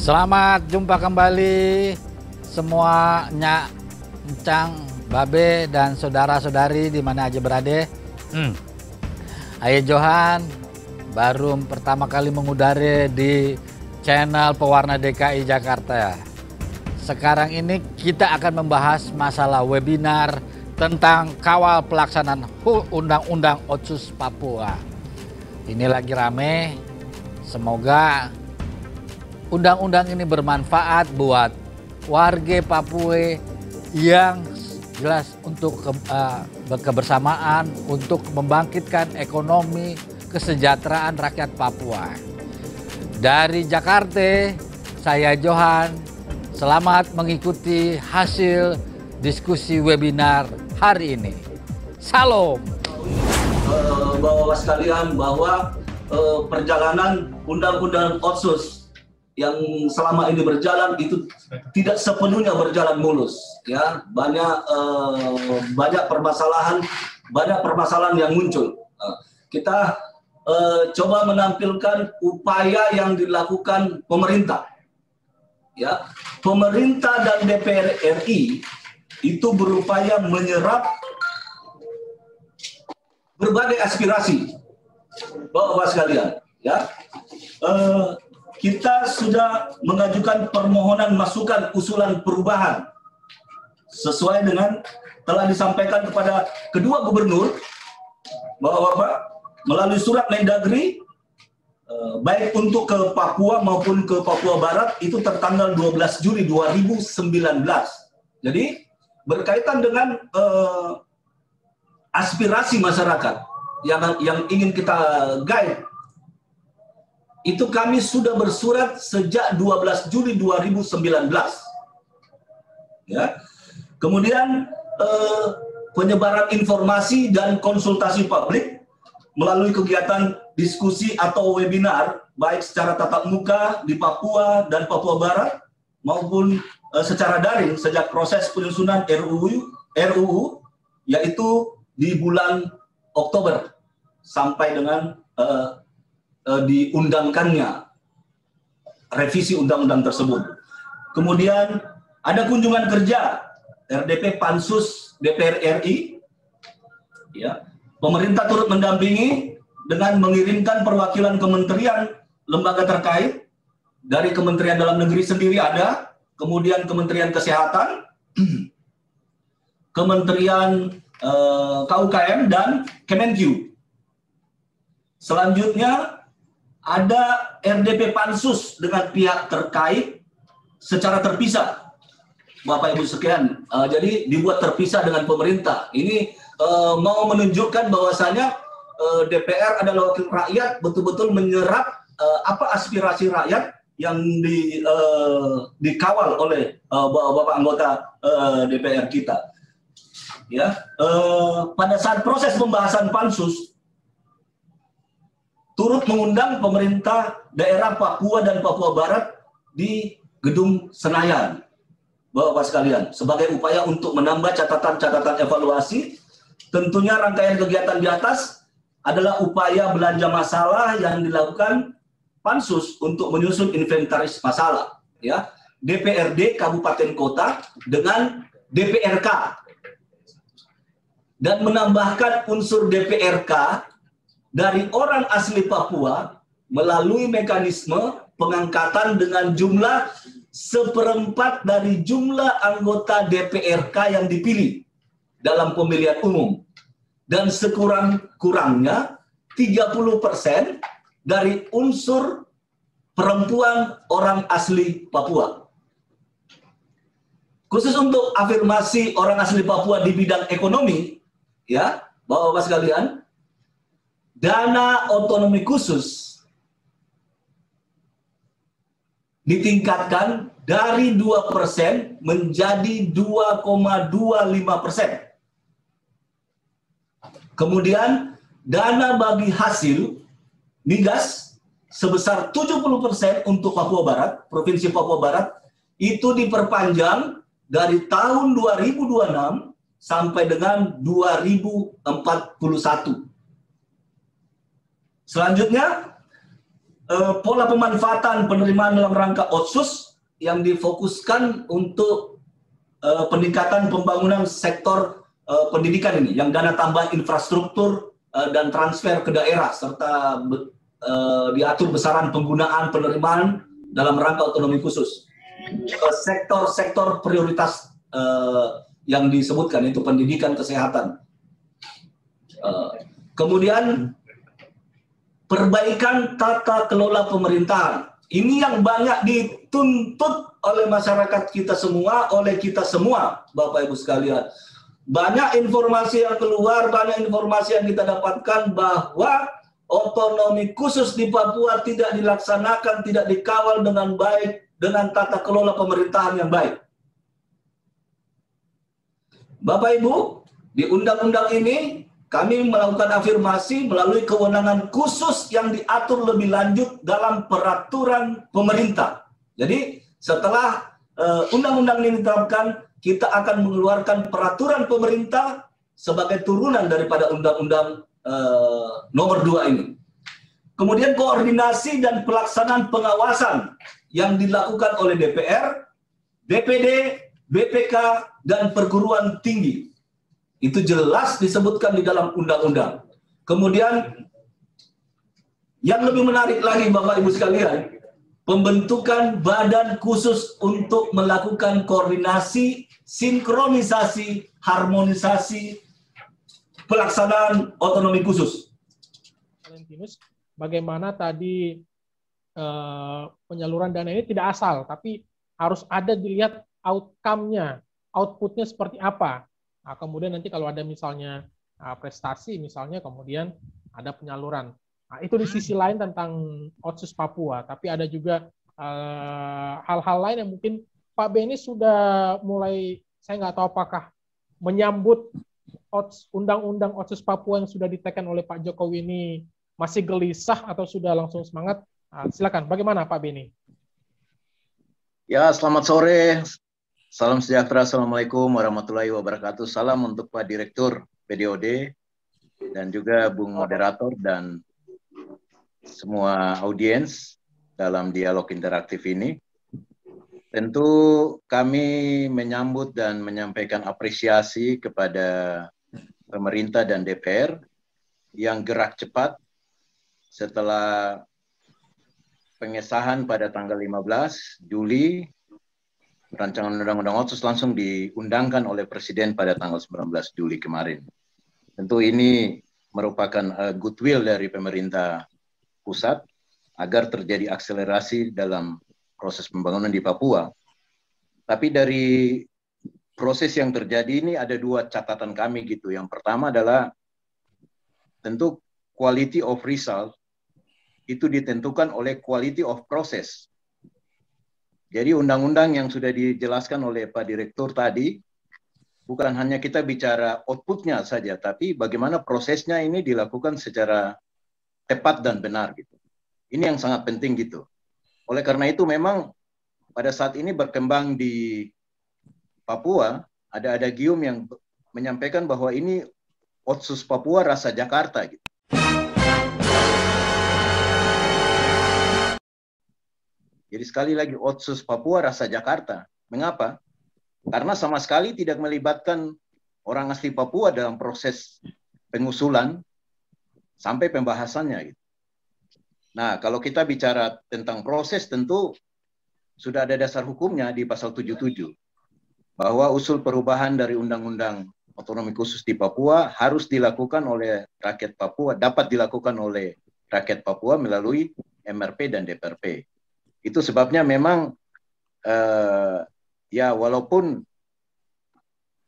Selamat jumpa kembali semua Nyak, Encang, Babe, dan saudara-saudari di mana aja berada. Ayo Johan, baru pertama kali mengudara di channel Pewarna DKI Jakarta. Sekarang ini kita akan membahas masalah webinar tentang kawal pelaksanaan Undang-Undang Otsus Papua. Ini lagi rame, semoga undang-undang ini bermanfaat buat warga Papua yang jelas untuk kebersamaan, untuk membangkitkan ekonomi kesejahteraan rakyat Papua. Dari Jakarta, saya Johan, selamat mengikuti hasil diskusi webinar hari ini. Salam. Bapak-bapak sekalian, bahwa perjalanan Undang-Undang Otsus yang selama ini berjalan itu tidak sepenuhnya berjalan mulus, ya. Banyak permasalahan yang muncul. Kita coba menampilkan upaya yang dilakukan pemerintah, ya. Pemerintah dan DPR RI itu berupaya menyerap berbagai aspirasi bapak-bapak sekalian, ya. Kita sudah mengajukan permohonan masukan usulan perubahan sesuai dengan telah disampaikan kepada kedua gubernur, bapak-bapak, melalui surat Mendagri, baik untuk ke Papua maupun ke Papua Barat itu tertanggal 12 Juli 2019. Jadi berkaitan dengan aspirasi masyarakat yang ingin kita guide, itu kami sudah bersurat sejak 12 Juli 2019. Ya. Kemudian penyebaran informasi dan konsultasi publik melalui kegiatan diskusi atau webinar baik secara tatap muka di Papua dan Papua Barat maupun secara daring sejak proses penyusunan RUU yaitu di bulan Oktober sampai dengan diundangkannya revisi undang-undang tersebut. Kemudian ada kunjungan kerja RDP Pansus DPR RI, ya. Pemerintah turut mendampingi dengan mengirimkan perwakilan kementerian lembaga terkait. Dari Kementerian Dalam Negeri sendiri ada, kemudian Kementerian Kesehatan, Kementerian KUKM dan Kemenkyu. Selanjutnya ada RDP Pansus dengan pihak terkait secara terpisah, Bapak Ibu sekalian. Jadi dibuat terpisah dengan pemerintah. Ini mau menunjukkan bahwasanya DPR adalah wakil rakyat, betul-betul menyerap apa aspirasi rakyat yang dikawal oleh bapak anggota DPR kita. Ya, pada saat proses pembahasan pansus turut mengundang pemerintah daerah Papua dan Papua Barat di Gedung Senayan, bapak-bapak sekalian, sebagai upaya untuk menambah catatan-catatan evaluasi. Tentunya rangkaian kegiatan di atas adalah upaya belanja masalah yang dilakukan pansus untuk menyusun inventaris masalah, ya, DPRD Kabupaten Kota dengan DPRK, dan menambahkan unsur DPRK dari orang asli Papua melalui mekanisme pengangkatan dengan jumlah 1/4 dari jumlah anggota DPRK yang dipilih dalam pemilihan umum, dan sekurang-kurangnya 30% dari unsur perempuan orang asli Papua. Khusus untuk afirmasi orang asli Papua di bidang ekonomi, ya, bapak-bapak sekalian, dana otonomi khusus ditingkatkan dari 2% menjadi 2,25%. Kemudian dana bagi hasil migas sebesar 70% untuk Papua Barat, Provinsi Papua Barat, itu diperpanjang dari tahun 2026 sampai dengan 2041. Selanjutnya, pola pemanfaatan penerimaan dalam rangka Otsus yang difokuskan untuk peningkatan pembangunan sektor pendidikan ini, yang dana tambahan infrastruktur dan transfer ke daerah, serta diatur besaran penggunaan penerimaan dalam rangka otonomi khusus. Sektor-sektor prioritas yang disebutkan itu pendidikan, kesehatan. Kemudian perbaikan tata kelola pemerintahan. Ini yang banyak dituntut oleh masyarakat kita semua, oleh kita semua, Bapak Ibu sekalian. Banyak informasi yang keluar, banyak informasi yang kita dapatkan bahwa otonomi khusus di Papua tidak dilaksanakan, tidak dikawal dengan baik, dengan tata kelola pemerintahan yang baik. Bapak Ibu, di undang-undang ini kami melakukan afirmasi melalui kewenangan khusus yang diatur lebih lanjut dalam peraturan pemerintah. Jadi setelah undang-undang ini diterapkan, kita akan mengeluarkan peraturan pemerintah sebagai turunan daripada undang-undang nomor 2 ini. Kemudian koordinasi dan pelaksanaan pengawasan yang dilakukan oleh DPR, DPD, BPK, dan perguruan tinggi. Itu jelas disebutkan di dalam undang-undang. Kemudian yang lebih menarik lagi Bapak Ibu sekalian, pembentukan badan khusus untuk melakukan koordinasi, sinkronisasi, harmonisasi pelaksanaan otonomi khusus. Valentinus, bagaimana tadi penyaluran dana ini tidak asal, tapi harus ada dilihat outcome-nya, output-nya seperti apa. Nah, kemudian nanti kalau ada misalnya prestasi, misalnya kemudian ada penyaluran. Nah, itu di sisi lain tentang Otsus Papua, tapi ada juga hal-hal lain yang mungkin Pak Beni sudah mulai, saya nggak tahu apakah menyambut undang-undang Otsus Papua yang sudah ditekan oleh Pak Jokowi ini masih gelisah atau sudah langsung semangat. Nah, silakan, bagaimana Pak Beni? Ya, selamat sore. Salam sejahtera, Assalamualaikum warahmatullahi wabarakatuh. Salam untuk Pak Direktur PDOD dan juga Bung Moderator dan semua audiens dalam dialog interaktif ini. Tentu kami menyambut dan menyampaikan apresiasi kepada pemerintah dan DPR yang gerak cepat setelah pengesahan pada tanggal 15 Juli. Rancangan Undang-Undang Otsus langsung diundangkan oleh Presiden pada tanggal 19 Juli kemarin. Tentu ini merupakan goodwill dari pemerintah pusat agar terjadi akselerasi dalam proses pembangunan di Papua. Tapi dari proses yang terjadi ini ada dua catatan kami gitu. Yang pertama adalah tentu quality of result itu ditentukan oleh quality of process. Jadi undang-undang yang sudah dijelaskan oleh Pak Direktur tadi, bukan hanya kita bicara outputnya saja, tapi bagaimana prosesnya ini dilakukan secara tepat dan benar gitu. Ini yang sangat penting gitu. Oleh karena itu memang pada saat ini berkembang di Papua, ada Gium yang menyampaikan bahwa ini Otsus Papua rasa Jakarta gitu. Jadi sekali lagi Otsus Papua rasa Jakarta. Mengapa? Karena sama sekali tidak melibatkan orang asli Papua dalam proses pengusulan sampai pembahasannya. Gitu. Nah, kalau kita bicara tentang proses tentu sudah ada dasar hukumnya di pasal 77 bahwa usul perubahan dari Undang-Undang Otonomi Khusus di Papua harus dilakukan oleh rakyat Papua, dapat dilakukan oleh rakyat Papua melalui MRP dan DPRP. Itu sebabnya memang ya walaupun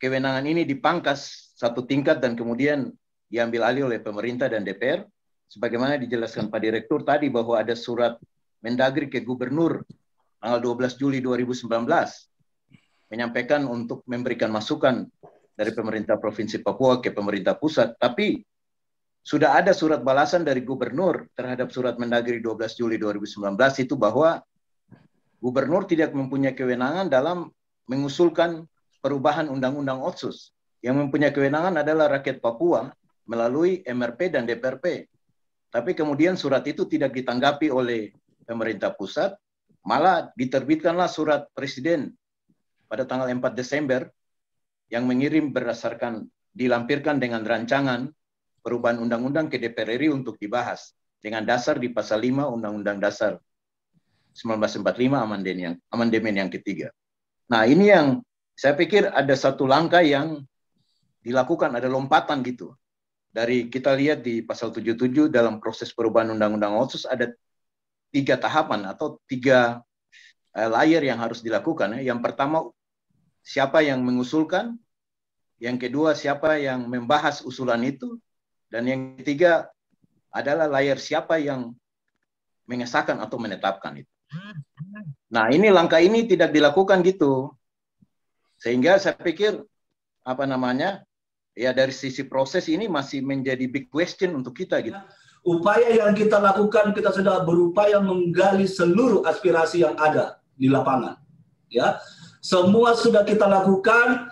kewenangan ini dipangkas satu tingkat dan kemudian diambil alih oleh pemerintah dan DPR, sebagaimana dijelaskan Pak Direktur tadi bahwa ada surat Mendagri ke Gubernur tanggal 12 Juli 2019 menyampaikan untuk memberikan masukan dari pemerintah Provinsi Papua ke pemerintah pusat, tapi sudah ada surat balasan dari Gubernur terhadap surat Mendagri 12 Juli 2019 itu bahwa Gubernur tidak mempunyai kewenangan dalam mengusulkan perubahan Undang-Undang Otsus. Yang mempunyai kewenangan adalah rakyat Papua melalui MRP dan DPRP. Tapi kemudian surat itu tidak ditanggapi oleh pemerintah pusat, malah diterbitkanlah surat presiden pada tanggal 4 Desember yang mengirim berdasarkan dilampirkan dengan rancangan perubahan undang-undang ke DPR RI untuk dibahas dengan dasar di pasal 5 Undang-Undang Dasar 1945 amandemen yang ketiga. Nah, ini yang saya pikir ada satu langkah yang dilakukan, ada lompatan gitu. Dari kita lihat di pasal 77 dalam proses perubahan Undang-Undang Otsus ada 3 tahapan atau 3 layer yang harus dilakukan. Yang pertama, siapa yang mengusulkan, yang kedua siapa yang membahas usulan itu, dan yang ketiga adalah layer siapa yang mengesahkan atau menetapkan itu. Nah, ini langkah ini tidak dilakukan gitu, sehingga saya pikir ya dari sisi proses ini masih menjadi big question untuk kita gitu. Upaya yang kita lakukan, kita sudah berupaya menggali seluruh aspirasi yang ada di lapangan. Ya, semua sudah kita lakukan,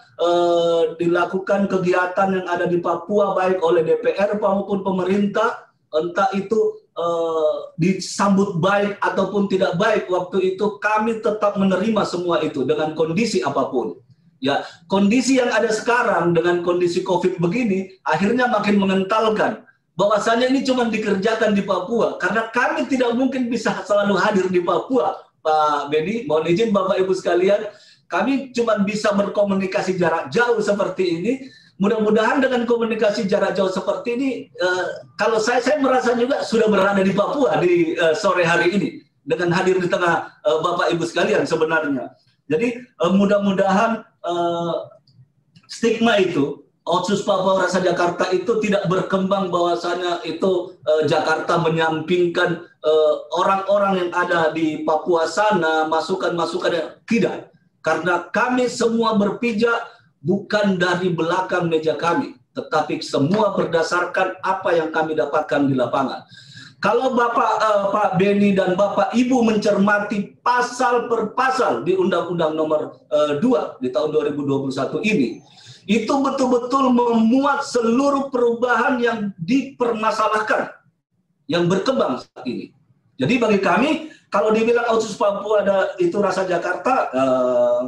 dilakukan kegiatan yang ada di Papua baik oleh DPR maupun pemerintah, entah itu disambut baik ataupun tidak baik. Waktu itu kami tetap menerima semua itu dengan kondisi apapun. Ya, kondisi yang ada sekarang dengan kondisi COVID begini akhirnya makin mengentalkan bahwasanya ini cuma dikerjakan di Papua karena kami tidak mungkin bisa selalu hadir di Papua, Pak Beni. Mohon izin Bapak Ibu sekalian, kami cuma bisa berkomunikasi jarak jauh seperti ini. Mudah-mudahan dengan komunikasi jarak jauh seperti ini, kalau saya merasa juga sudah berada di Papua di sore hari ini dengan hadir di tengah Bapak Ibu sekalian sebenarnya. Jadi mudah-mudahan stigma itu, Otsus Papua Rasa Jakarta itu tidak berkembang bahwasanya itu Jakarta menyampingkan orang-orang yang ada di Papua sana, masukan-masukan yang tidak. Karena kami semua berpijak bukan dari belakang meja kami, tetapi semua berdasarkan apa yang kami dapatkan di lapangan. Kalau Pak Beni dan Bapak Ibu mencermati pasal per pasal di Undang-Undang Nomor 2 di tahun 2021 ini, itu betul-betul memuat seluruh perubahan yang dipermasalahkan, yang berkembang saat ini. Jadi bagi kami, kalau dibilang Otsus Papua ada itu rasa Jakarta,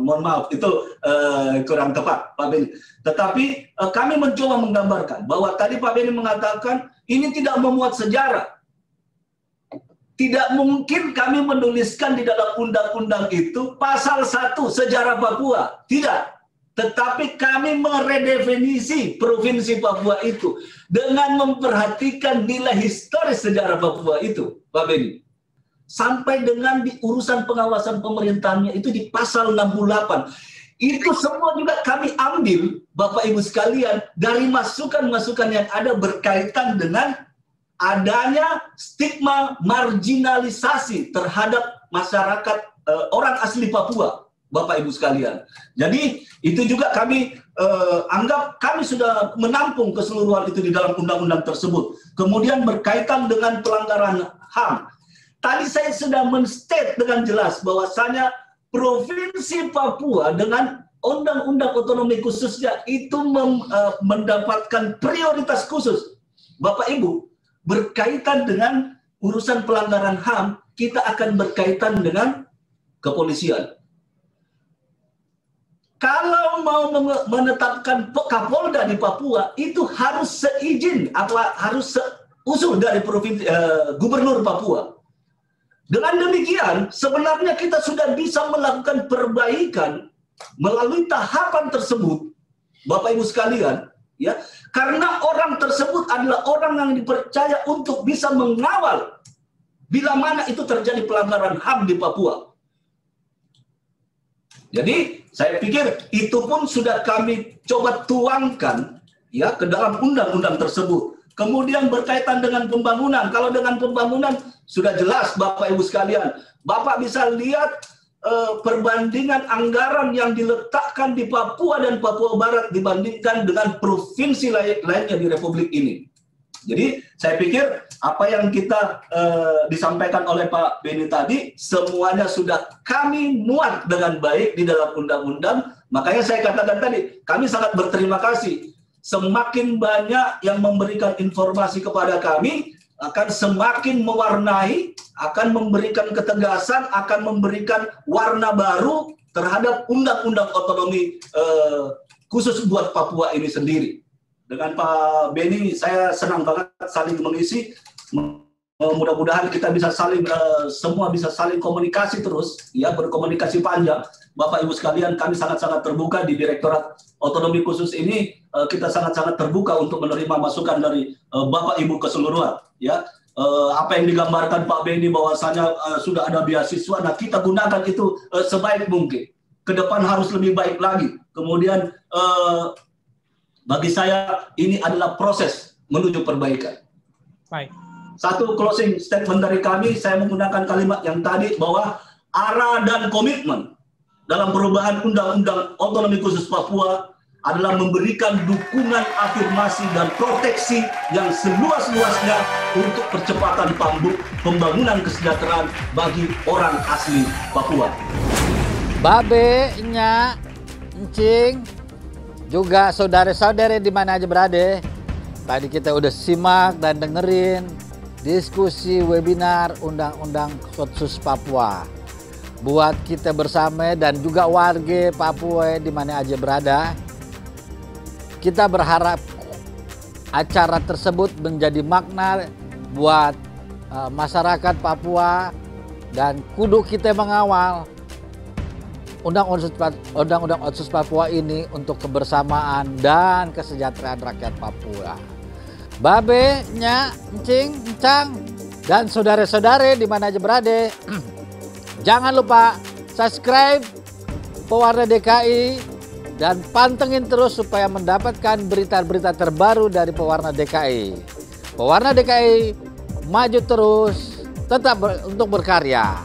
mohon maaf, itu kurang tepat, Pak Beni. Tetapi kami mencoba menggambarkan bahwa tadi Pak Beni mengatakan ini tidak memuat sejarah. Tidak mungkin kami menuliskan di dalam undang-undang itu pasal 1 sejarah Papua. Tidak. Tetapi kami meredefinisi provinsi Papua itu dengan memperhatikan nilai historis sejarah Papua itu, Pak Beni. Sampai dengan di urusan pengawasan pemerintahannya itu di pasal 68. Itu semua juga kami ambil, Bapak Ibu sekalian, dari masukan-masukan yang ada berkaitan dengan adanya stigma marginalisasi terhadap masyarakat orang asli Papua, Bapak Ibu sekalian. Jadi itu juga kami anggap kami sudah menampung keseluruhan itu di dalam undang-undang tersebut. Kemudian berkaitan dengan pelanggaran HAM. Tadi saya sudah men-state dengan jelas bahwasanya Provinsi Papua dengan Undang-Undang Otonomi Khususnya itu mendapatkan prioritas khusus. Bapak Ibu, berkaitan dengan urusan pelanggaran HAM, kita akan berkaitan dengan kepolisian. Kalau mau menetapkan Kapolda di Papua, itu harus seizin, harus seusul dari Gubernur Papua. Dengan demikian, sebenarnya kita sudah bisa melakukan perbaikan melalui tahapan tersebut, Bapak Ibu sekalian, ya, karena orang tersebut adalah orang yang dipercaya untuk bisa mengawal bila mana itu terjadi pelanggaran HAM di Papua. Jadi saya pikir itu pun sudah kami coba tuangkan ya ke dalam undang-undang tersebut. Kemudian berkaitan dengan pembangunan. Kalau dengan pembangunan sudah jelas Bapak Ibu sekalian. Bapak bisa lihat perbandingan anggaran yang diletakkan di Papua dan Papua Barat dibandingkan dengan provinsi lainnya di Republik ini. Jadi saya pikir apa yang kita disampaikan oleh Pak Beni tadi semuanya sudah kami muat dengan baik di dalam undang-undang. Makanya saya katakan tadi, kami sangat berterima kasih. Semakin banyak yang memberikan informasi kepada kami, akan semakin mewarnai, akan memberikan ketegasan, akan memberikan warna baru terhadap undang-undang otonomi khusus buat Papua ini sendiri. Dengan Pak Beni, saya senang banget saling mengisi. Mudah-mudahan kita bisa saling semua bisa saling komunikasi terus, ya, berkomunikasi panjang. Bapak Ibu sekalian, kami sangat-sangat terbuka di Direktorat Otonomi Khusus ini. Kita sangat-sangat terbuka untuk menerima masukan dari Bapak Ibu keseluruhan. Ya, apa yang digambarkan Pak Beni bahwasanya sudah ada beasiswa, nah kita gunakan itu sebaik mungkin. Ke depan harus lebih baik lagi. Kemudian bagi saya ini adalah proses menuju perbaikan. Baik. Satu closing statement dari kami, saya menggunakan kalimat yang tadi bahwa arah dan komitmen dalam perubahan Undang-Undang Otonomi Khusus Papua adalah memberikan dukungan afirmasi dan proteksi yang seluas-luasnya untuk percepatan pembangunan kesejahteraan bagi orang asli Papua. Babe, Nya, Encing, juga saudara-saudara di mana aja berada. Tadi kita udah simak dan dengerin diskusi webinar Undang-Undang Khusus Papua. Buat kita bersama dan juga warga Papua di mana aja berada, kita berharap acara tersebut menjadi makna buat masyarakat Papua dan kudu kita mengawal Undang-Undang Otsus Papua ini untuk kebersamaan dan kesejahteraan rakyat Papua. Babe, Nya, Encing, Encang, dan saudara-saudara di mana aja berada, jangan lupa subscribe Pewarna DKI dan pantengin terus supaya mendapatkan berita-berita terbaru dari Pewarna DKI. Pewarna DKI maju terus, tetap untuk berkarya.